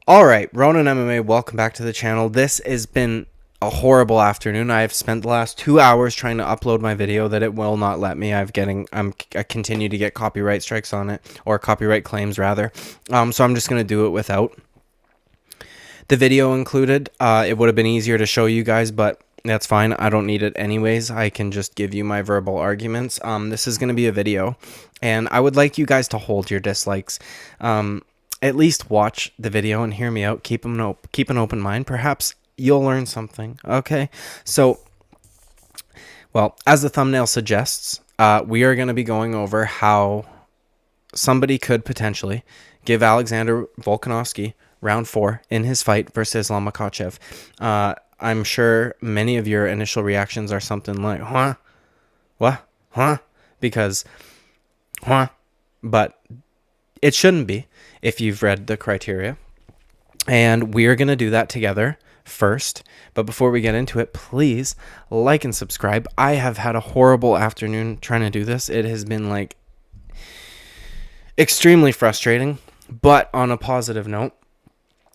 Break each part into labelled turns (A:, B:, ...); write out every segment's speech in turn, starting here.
A: All right, Ronan MMA, welcome back to the channel. This has been a horrible afternoon. I have spent the last 2 hours trying to upload my video that it will not let me. I continue to get copyright strikes on it, or copyright claims rather. So I'm just gonna do it without the video included. It would have been easier to show you guys, but that's fine. I don't need it anyways. I can just give you my verbal arguments. This is gonna be a video, and I would like you guys to hold your dislikes. At least watch the video and hear me out. Keep an open mind. Perhaps you'll learn something. Okay, so, well, as the thumbnail suggests, we are going to be going over how somebody could potentially give Alexander Volkanovski round 4 in his fight versus Islam Makhachev. I'm sure many of your initial reactions are something like, huh? What? Huh? Because, huh? But it shouldn't be if you've read the criteria. And we're going to do that together first. But before we get into it, please like and subscribe. I have had a horrible afternoon trying to do this. It has been like extremely frustrating. But on a positive note,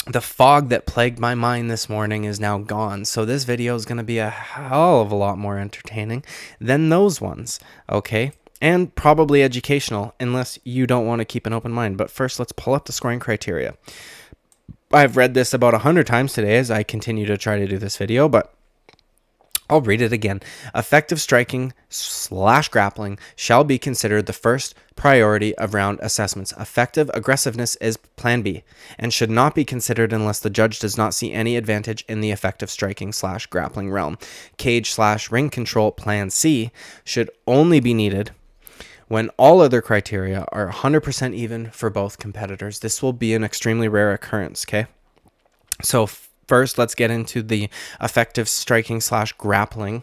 A: the fog that plagued my mind this morning is now gone. So this video is going to be a hell of a lot more entertaining than those ones. Okay? And probably educational, unless you don't want to keep an open mind. But first, let's pull up the scoring criteria. I've read this about 100 times today as I continue to try to do this video, but I'll read it again. Effective striking / grappling shall be considered the first priority of round assessments. Effective aggressiveness is plan B and should not be considered unless the judge does not see any advantage in the effective striking / grappling realm. Cage / ring control plan C should only be needed when all other criteria are 100% even for both competitors. This will be an extremely rare occurrence, okay? So first, let's get into the effective striking / grappling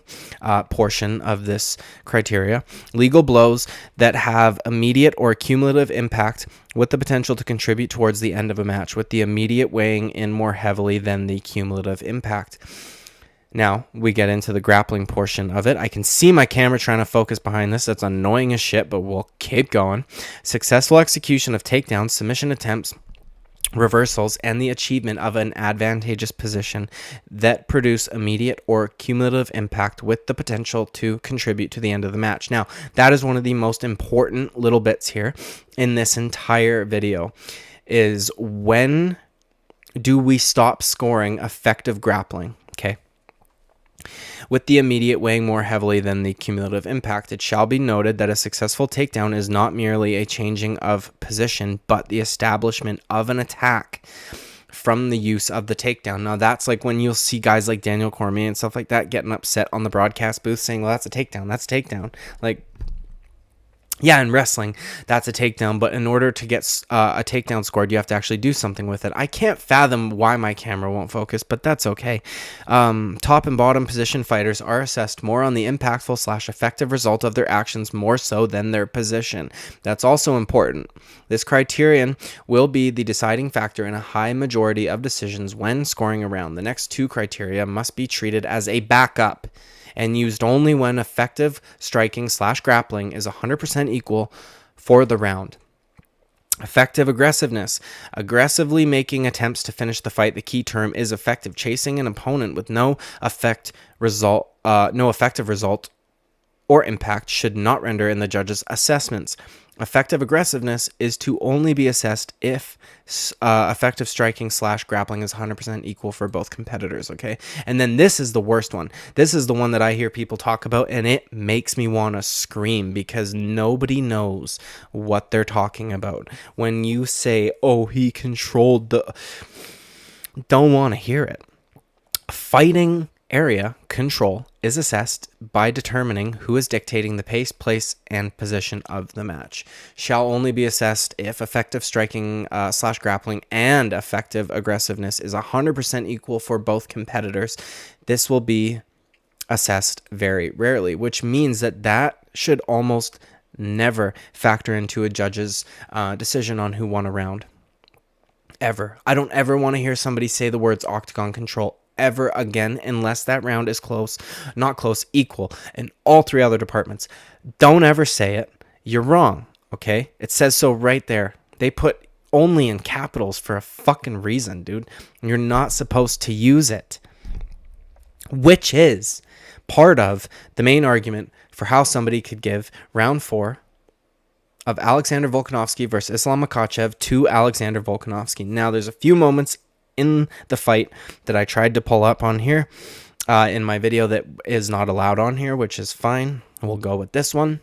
A: portion of this criteria. Legal blows that have immediate or cumulative impact with the potential to contribute towards the end of a match, with the immediate weighing in more heavily than the cumulative impact. Now, we get into the grappling portion of it. I can see my camera trying to focus behind this. That's annoying as shit, but we'll keep going. Successful execution of takedowns, submission attempts, reversals, and the achievement of an advantageous position that produce immediate or cumulative impact with the potential to contribute to the end of the match. Now, that is one of the most important little bits here in this entire video, is when do we stop scoring effective grappling, okay? With the immediate weighing more heavily than the cumulative impact, it shall be noted that a successful takedown is not merely a changing of position, but the establishment of an attack from the use of the takedown. Now, that's like when you'll see guys like Daniel Cormier and stuff like that getting upset on the broadcast booth saying, well, that's a takedown, that's a takedown. Like, yeah, in wrestling, that's a takedown, but in order to get a takedown scored, you have to actually do something with it. I can't fathom why my camera won't focus, but that's okay. Top and bottom position fighters are assessed more on the impactful / effective result of their actions more so than their position. That's also important. This criterion will be the deciding factor in a high majority of decisions when scoring a round. The next two criteria must be treated as a backup and used only when effective striking / grappling is 100% equal for the round. Effective aggressiveness. Aggressively making attempts to finish the fight. The key term is effective. Chasing an opponent with no effective result or impact should not render in the judge's assessments. Effective aggressiveness is to only be assessed if effective striking / grappling is 100% equal for both competitors, okay? And then this is the worst one. This is the one that I hear people talk about, and it makes me want to scream because nobody knows what they're talking about. When you say, oh, he controlled the... Don't want to hear it. Fighting area control is assessed by determining who is dictating the pace, place, and position of the match. Shall only be assessed if effective striking / grappling and effective aggressiveness is 100% equal for both competitors. This will be assessed very rarely, which means that should almost never factor into a judge's decision on who won a round. Ever. I don't ever want to hear somebody say the words octagon control ever again unless that round is close, not close, equal in all three other departments. Don't ever say it. You're wrong, okay? It says so right there. They put only in capitals for a fucking reason, dude. You're not supposed to use it. Which is part of the main argument for how somebody could give round 4 of Alexander Volkanovski versus Islam Makhachev to Alexander Volkanovski. Now, there's a few moments in the fight that I tried to pull up on here in my video that is not allowed on here, which is fine. We'll go with this one.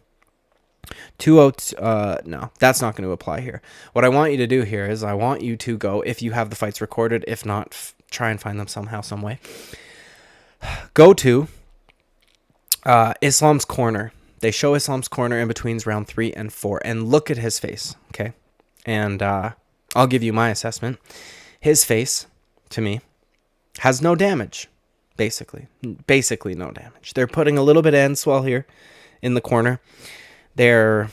A: 202, no, that's not going to apply here. What I want you to do here is I want you to go, if you have the fights recorded, if not, try and find them somehow, some way. Go to Islam's corner. They show Islam's corner in between round 3 and 4, and look at his face, okay? And I'll give you my assessment. His face, to me, has no damage, basically. Basically no damage. They're putting a little bit of end swell here in the corner. They're,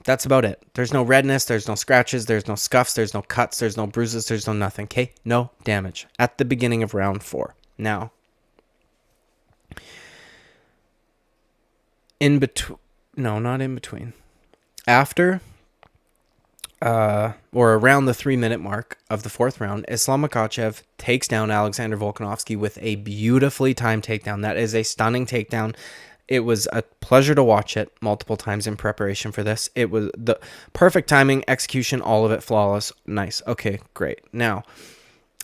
A: that's about it. There's no redness, there's no scratches, there's no scuffs, there's no cuts, there's no bruises, there's no nothing, okay? No damage at the beginning of round 4. Now, in between, no, not in between. After, or around the 3-minute mark of the 4th round, Islam Makhachev takes down Alexander Volkanovski with a beautifully timed takedown. That is a stunning takedown. It was a pleasure to watch it multiple times in preparation for this. It was the perfect timing, execution, all of it flawless. Nice. Okay, great. Now,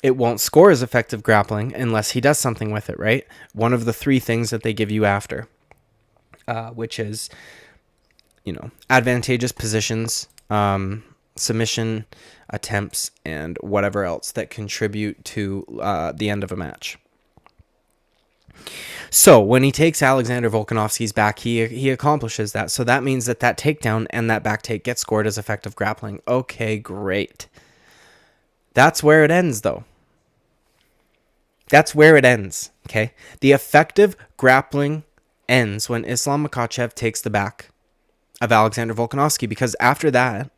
A: it won't score as effective grappling unless he does something with it, right? One of the 3 things that they give you after, which is, advantageous positions, submission attempts, and whatever else that contribute to the end of a match. So when he takes Alexander Volkanovski's back, he accomplishes that. So that means that takedown and that back take gets scored as effective grappling. Okay, great. That's where it ends, though. That's where it ends, okay? The effective grappling ends when Islam Makhachev takes the back of Alexander Volkanovski, because after that,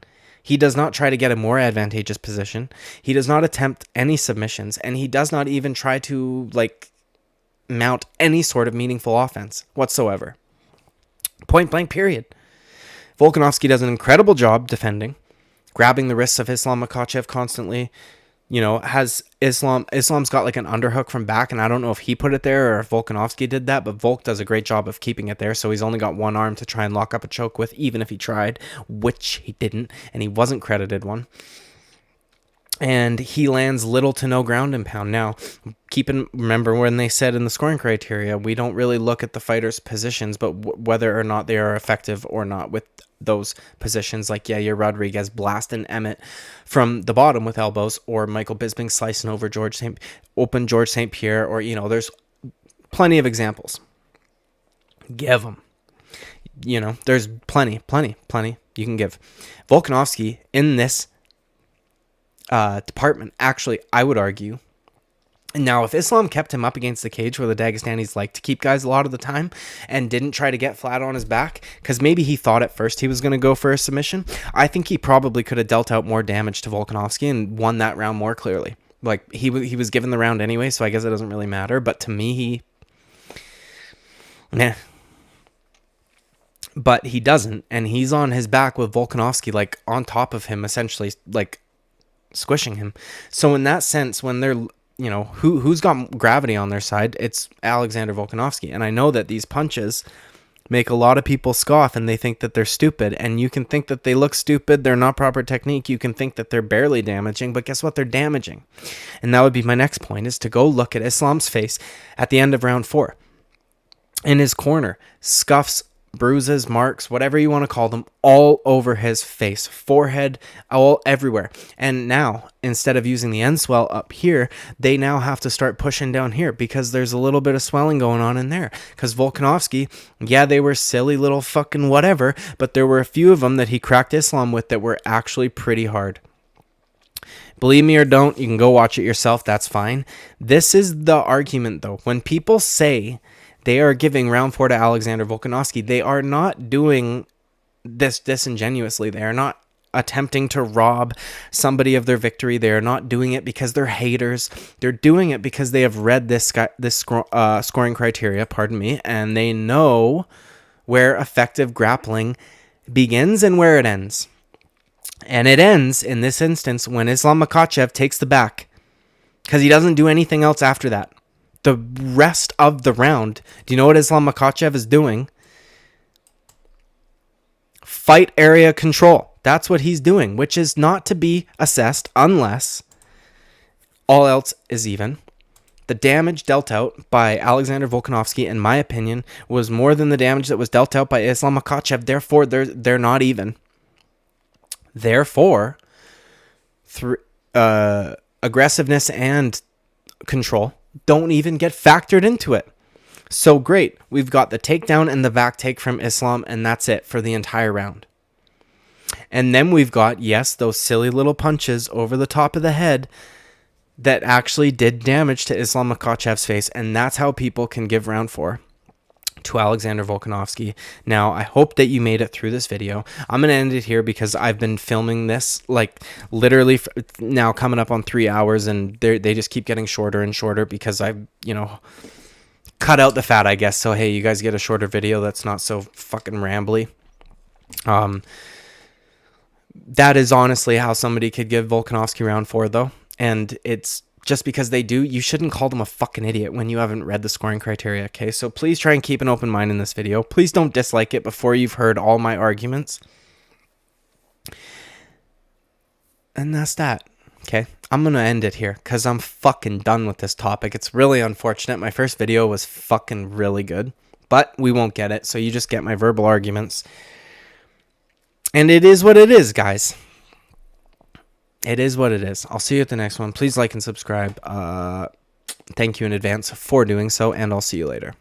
A: he does not try to get a more advantageous position. He does not attempt any submissions, and he does not even try to, mount any sort of meaningful offense whatsoever. Point blank, period. Volkanovski does an incredible job defending, grabbing the wrists of Islam Makhachev constantly. Has Islam's got an underhook from back, and I don't know if he put it there or if Volkanovski did that, but Volk does a great job of keeping it there, so he's only got one arm to try and lock up a choke with, even if he tried, which he didn't, and he wasn't credited one. And he lands little to no ground and pound. Now, remember when they said in the scoring criteria, we don't really look at the fighter's positions, but whether or not they are effective or not with those positions, like Yair Rodriguez blasting Emmett from the bottom with elbows, or Michael Bisping slicing over George St. Pierre, or, there's plenty of examples. Give them. There's plenty you can give. Volkanovski in this department, actually, I would argue. Now, if Islam kept him up against the cage where the Dagestanis like to keep guys a lot of the time and didn't try to get flat on his back, because maybe he thought at first he was going to go for a submission, I think he probably could have dealt out more damage to Volkanovski and won that round more clearly. He was given the round anyway, so I guess it doesn't really matter. But to me, But he doesn't, and he's on his back with Volkanovski, on top of him, essentially, squishing him. So in that sense, when they're, who's got gravity on their side, it's Alexander Volkanovski. And I know that these punches make a lot of people scoff, and they think that they're stupid. And you can think that they look stupid, they're not proper technique. You can think that they're barely damaging, but guess what? They're damaging. And that would be my next point, is to go look at Islam's face at the end of round 4. In his corner, scuffs, bruises, marks, whatever you want to call them, all over his face, forehead, all everywhere. And now, instead of using the end swell up here, they now have to start pushing down here because there's a little bit of swelling going on in there. Because Volkanovski, they were silly little fucking whatever, but there were a few of them that he cracked Islam with that were actually pretty hard. Believe me or don't, you can go watch it yourself, that's fine. This is the argument, though. When people say they are giving round 4 to Alexander Volkanovski, they are not doing this disingenuously. They are not attempting to rob somebody of their victory. They are not doing it because they're haters. They're doing it because they have read this scoring criteria, and they know where effective grappling begins and where it ends. And it ends in this instance when Islam Makhachev takes the back, because he doesn't do anything else after that. The rest of the round, do you know what Islam Makhachev is doing? Fight area control. That's what he's doing, which is not to be assessed unless all else is even. The damage dealt out by Alexander Volkanovski, in my opinion, was more than the damage that was dealt out by Islam Makhachev. Therefore, they're not even. Therefore, aggressiveness and control don't even get factored into it. So great. We've got the takedown and the back take from Islam, and that's it for the entire round. And then we've got, yes, those silly little punches over the top of the head that actually did damage to Islam Makhachev's face, and that's how people can give round 4 to Alexander Volkanovski. Now, I hope that you made it through this video. I'm going to end it here because I've been filming this like literally now coming up on 3 hours, and they just keep getting shorter and shorter because I've, cut out the fat, I guess. So, hey, you guys get a shorter video that's not so fucking rambly. That is honestly how somebody could give Volkanovski round 4, though. And it's just because they do, you shouldn't call them a fucking idiot when you haven't read the scoring criteria, okay? So please try and keep an open mind in this video. Please don't dislike it before you've heard all my arguments. And that's that, okay? I'm going to end it here because I'm fucking done with this topic. It's really unfortunate. My first video was fucking really good, but we won't get it. So you just get my verbal arguments. And it is what it is, guys. It is what it is. I'll see you at the next one. Please like and subscribe. Thank you in advance for doing so, and I'll see you later.